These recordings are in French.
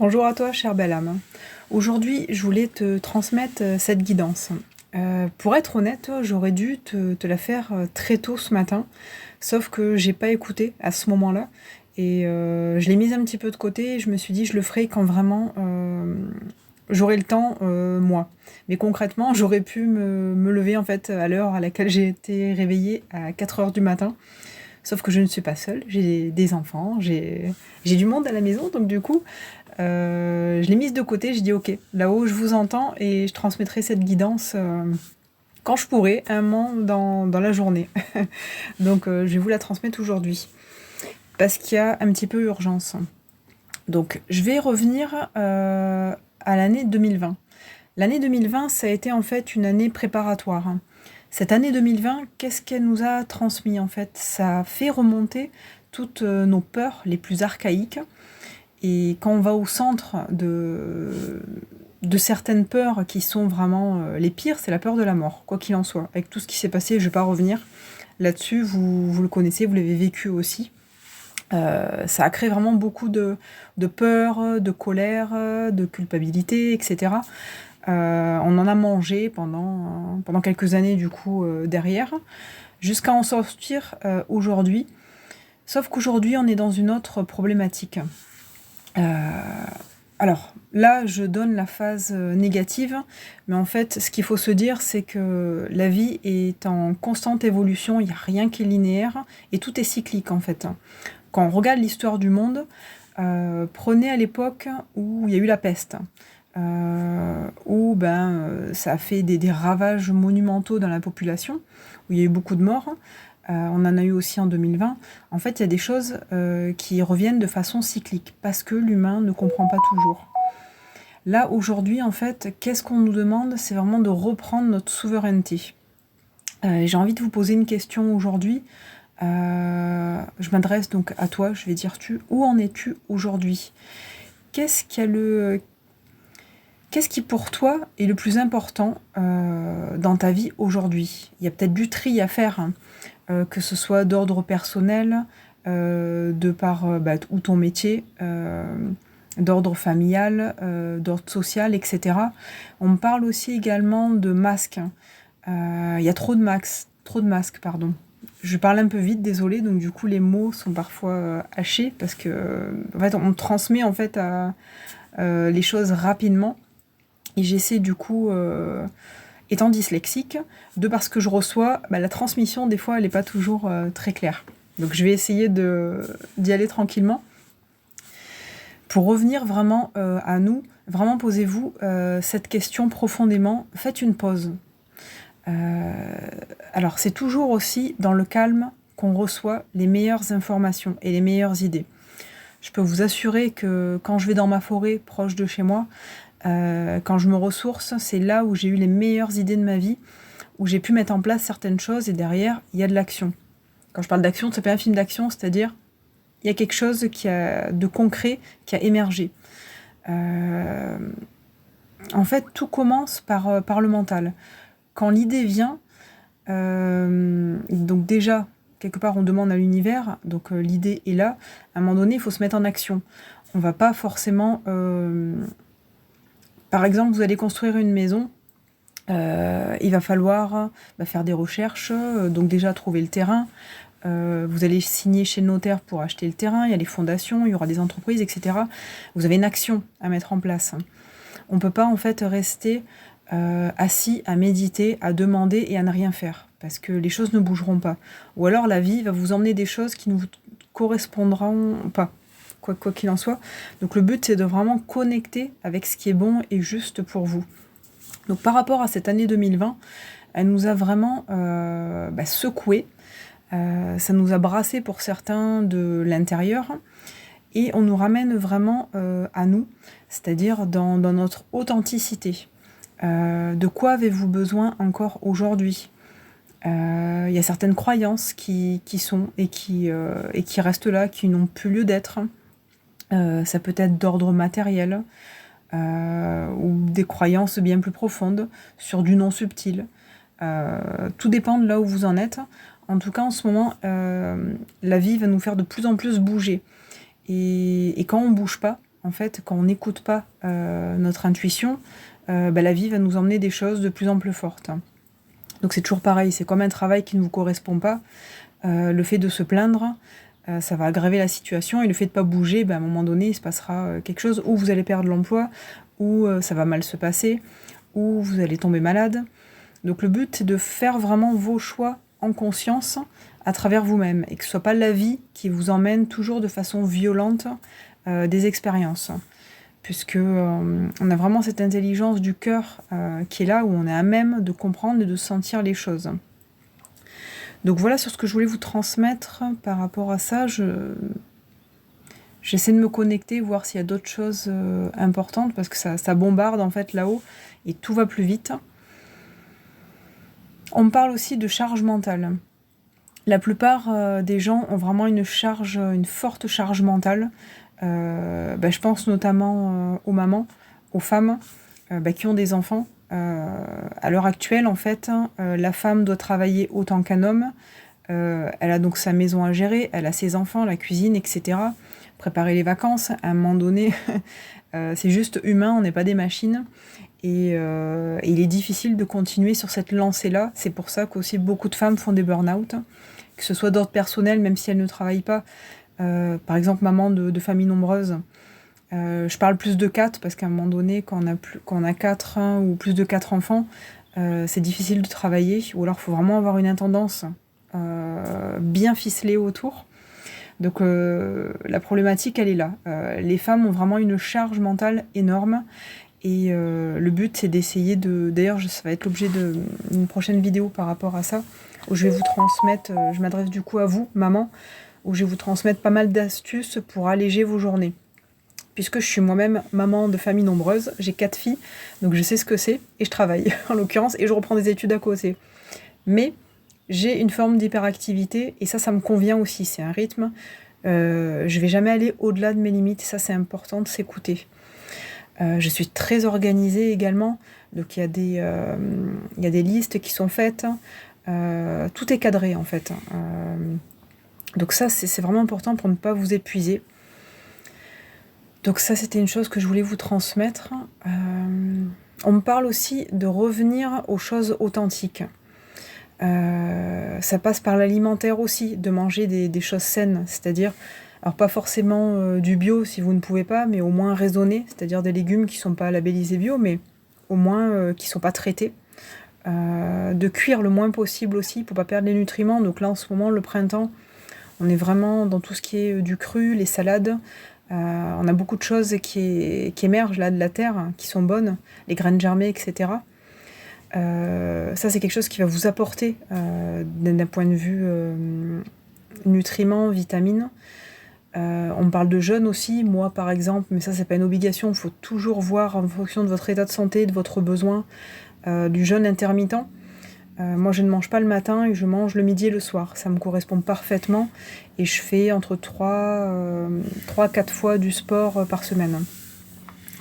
Bonjour à toi, chère belle âme. Aujourd'hui, je voulais te transmettre cette guidance. Pour être honnête, j'aurais dû te la faire très tôt ce matin, sauf que j'ai pas écouté à ce moment-là. Et je l'ai mise un petit peu de côté et je me suis dit je le ferai quand vraiment j'aurai le temps, moi. Mais concrètement, j'aurais pu me lever en fait à l'heure à laquelle j'ai été réveillée à 4 heures du matin. Sauf que je ne suis pas seule, j'ai des enfants, j'ai du monde à la maison, donc du coup, je l'ai mise de côté, j'ai dit ok, là-haut je vous entends et je transmettrai cette guidance quand je pourrai, un moment dans la journée. Donc je vais vous la transmettre aujourd'hui, parce qu'il y a un petit peu urgence. Donc je vais revenir à l'année 2020. L'année 2020, ça a été en fait une année préparatoire. Cette année 2020, qu'est-ce qu'elle nous a transmis en fait? Ça a fait remonter toutes nos peurs les plus archaïques. Et quand on va au centre de certaines peurs qui sont vraiment les pires, c'est la peur de la mort, quoi qu'il en soit. Avec tout ce qui s'est passé, je ne vais pas revenir là-dessus, vous le connaissez, vous l'avez vécu aussi. Ça a créé vraiment beaucoup de peur, de colère, de culpabilité, etc. On en a mangé pendant quelques années du coup derrière, jusqu'à en sortir aujourd'hui. Sauf qu'aujourd'hui, on est dans une autre problématique. Alors là, je donne la phase négative, mais en fait, ce qu'il faut se dire, c'est que la vie est en constante évolution, il n'y a rien qui est linéaire, et tout est cyclique en fait. Quand on regarde l'histoire du monde, prenez à l'époque où il y a eu la peste, où ça a fait des ravages monumentaux dans la population, où il y a eu beaucoup de morts. On en a eu aussi en 2020. En fait, il y a des choses qui reviennent de façon cyclique, parce que l'humain ne comprend pas toujours. Là, aujourd'hui, en fait, qu'est-ce qu'on nous demande? C'est vraiment de reprendre notre souveraineté. J'ai envie de vous poser une question aujourd'hui. Je m'adresse donc à toi, je vais dire tu. Où en es-tu aujourd'hui? Qu'est-ce qui pour toi est le plus important dans ta vie aujourd'hui? Il y a peut-être du tri à faire, hein, que ce soit d'ordre personnel, de par ou ton métier, d'ordre familial, d'ordre social, etc. On me parle aussi également de masques. Il y a trop de masques, pardon. Je parle un peu vite, désolée, donc du coup les mots sont parfois hachés parce que en fait, on transmet en fait les choses rapidement et j'essaie du coup, étant dyslexique, de parce que je reçois, la transmission des fois elle n'est pas toujours très claire. Donc je vais essayer d'y aller tranquillement. Pour revenir vraiment à nous, vraiment posez-vous cette question profondément, faites une pause. Alors c'est toujours aussi dans le calme qu'on reçoit les meilleures informations et les meilleures idées. Je peux vous assurer que quand je vais dans ma forêt proche de chez moi, quand je me ressource, c'est là où j'ai eu les meilleures idées de ma vie, où j'ai pu mettre en place certaines choses et derrière, il y a de l'action. Quand je parle d'action, c'est pas un film d'action, c'est-à-dire il y a quelque chose de concret qui a émergé. En fait, tout commence par le mental. Quand l'idée vient, donc déjà, quelque part, on demande à l'univers, donc l'idée est là. À un moment donné, il faut se mettre en action. On va pas forcément... Par exemple, vous allez construire une maison, il va falloir faire des recherches, donc déjà trouver le terrain. Vous allez signer chez le notaire pour acheter le terrain, il y a les fondations, il y aura des entreprises, etc. Vous avez une action à mettre en place. On ne peut pas en fait rester assis à méditer, à demander et à ne rien faire, parce que les choses ne bougeront pas. Ou alors la vie va vous emmener des choses qui ne vous correspondront pas, quoi qu'il en soit. Donc le but c'est de vraiment connecter avec ce qui est bon et juste pour vous. Donc par rapport à cette année 2020, elle nous a vraiment secoué. Ça nous a brassé pour certains de l'intérieur et on nous ramène vraiment à nous, c'est-à-dire dans notre authenticité. De quoi avez-vous besoin encore aujourd'hui? Il y a certaines croyances qui sont et qui restent là, qui n'ont plus lieu d'être. Ça peut être d'ordre matériel ou des croyances bien plus profondes sur du non subtil. Tout dépend de là où vous en êtes. En tout cas, en ce moment, la vie va nous faire de plus en plus bouger. Et quand on ne bouge pas, en fait, quand on n'écoute pas notre intuition, la vie va nous emmener des choses de plus en plus fortes. Donc c'est toujours pareil, c'est comme un travail qui ne vous correspond pas. Le fait de se plaindre, ça va aggraver la situation, et le fait de ne pas bouger, à un moment donné, il se passera quelque chose, où vous allez perdre l'emploi, ou ça va mal se passer, ou vous allez tomber malade. Donc le but, c'est de faire vraiment vos choix en conscience à travers vous-même, et que ce ne soit pas la vie qui vous emmène toujours de façon violente des expériences. Puisque on a vraiment cette intelligence du cœur qui est là, où on est à même de comprendre et de sentir les choses. Donc voilà sur ce que je voulais vous transmettre par rapport à ça. J'essaie de me connecter, voir s'il y a d'autres choses importantes, parce que ça bombarde en fait là-haut, et tout va plus vite. On me parle aussi de charge mentale. La plupart des gens ont vraiment une forte charge mentale. Je pense notamment aux mamans, aux femmes qui ont des enfants. À l'heure actuelle, en fait, la femme doit travailler autant qu'un homme. Elle a donc sa maison à gérer, elle a ses enfants, la cuisine, etc. Préparer les vacances, à un moment donné, c'est juste humain, on n'est pas des machines. Et il est difficile de continuer sur cette lancée-là. C'est pour ça qu'aussi beaucoup de femmes font des burn-out, que ce soit d'ordre personnel, même si elles ne travaillent pas. Par exemple, maman de famille nombreuse. Je parle plus de 4 parce qu'à un moment donné, quand on a 4 ou plus de 4 enfants, c'est difficile de travailler, ou alors il faut vraiment avoir une intendance bien ficelée autour. Donc la problématique, elle est là. Les femmes ont vraiment une charge mentale énorme, et le but, c'est d'essayer D'ailleurs, ça va être l'objet d'une prochaine vidéo par rapport à ça, où je vais vous transmettre, je m'adresse du coup à vous, maman, où je vais vous transmettre pas mal d'astuces pour alléger vos journées. Puisque je suis moi-même maman de famille nombreuse, j'ai 4 filles, donc je sais ce que c'est, et je travaille, en l'occurrence, et je reprends des études à côté. Mais j'ai une forme d'hyperactivité, et ça me convient aussi, c'est un rythme. Je vais jamais aller au-delà de mes limites, et ça c'est important de s'écouter. Je suis très organisée également, donc il y a des listes qui sont faites, tout est cadré en fait. Donc ça c'est vraiment important pour ne pas vous épuiser. Donc ça, c'était une chose que je voulais vous transmettre. On me parle aussi de revenir aux choses authentiques. Ça passe par l'alimentaire aussi, de manger des choses saines, c'est-à-dire, alors pas forcément du bio si vous ne pouvez pas, mais au moins raisonné, c'est-à-dire des légumes qui ne sont pas labellisés bio, mais au moins qui ne sont pas traités. De cuire le moins possible aussi, pour ne pas perdre les nutriments. Donc là, en ce moment, le printemps, on est vraiment dans tout ce qui est du cru, les salades. On a beaucoup de choses qui émergent là de la terre, qui sont bonnes, les graines germées, etc. Ça, c'est quelque chose qui va vous apporter d'un point de vue nutriments, vitamines. On me parle de jeûne aussi, moi par exemple, mais ça c'est pas une obligation, il faut toujours voir en fonction de votre état de santé, de votre besoin, du jeûne intermittent. Moi je ne mange pas le matin et je mange le midi et le soir, ça me correspond parfaitement, et je fais entre 3-4 fois du sport par semaine.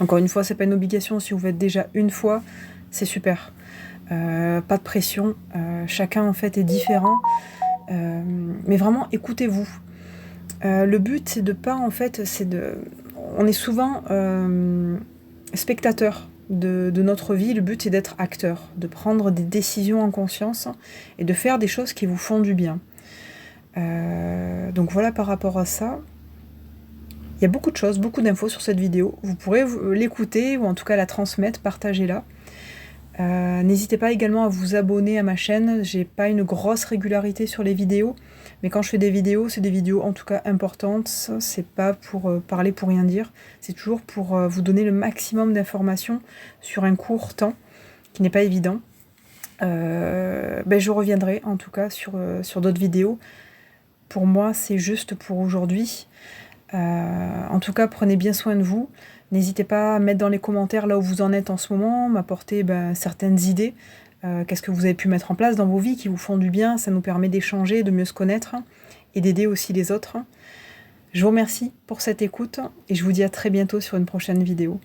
Encore une fois, c'est pas une obligation, si vous faites déjà une fois, c'est super. Pas de pression, chacun en fait est différent, mais vraiment écoutez-vous. Le but c'est de pas en fait, on est souvent spectateur de notre vie. Le but c'est d'être acteur, de prendre des décisions en conscience et de faire des choses qui vous font du bien. Donc voilà par rapport à ça. Il y a beaucoup de choses, beaucoup d'infos sur cette vidéo. Vous pourrez l'écouter ou en tout cas la transmettre, partagez-la. N'hésitez pas également à vous abonner à ma chaîne. J'ai pas une grosse régularité sur les vidéos, mais quand je fais des vidéos, c'est des vidéos en tout cas importantes. C'est pas pour parler pour rien dire, c'est toujours pour vous donner le maximum d'informations sur un court temps qui n'est pas évident. Je reviendrai en tout cas sur d'autres vidéos. Pour moi, c'est juste pour aujourd'hui. En tout cas, prenez bien soin de vous. N'hésitez pas à mettre dans les commentaires là où vous en êtes en ce moment, m'apporter certaines idées. Qu'est-ce que vous avez pu mettre en place dans vos vies qui vous font du bien. Ça nous permet d'échanger, de mieux se connaître et d'aider aussi les autres. Je vous remercie pour cette écoute et je vous dis à très bientôt sur une prochaine vidéo.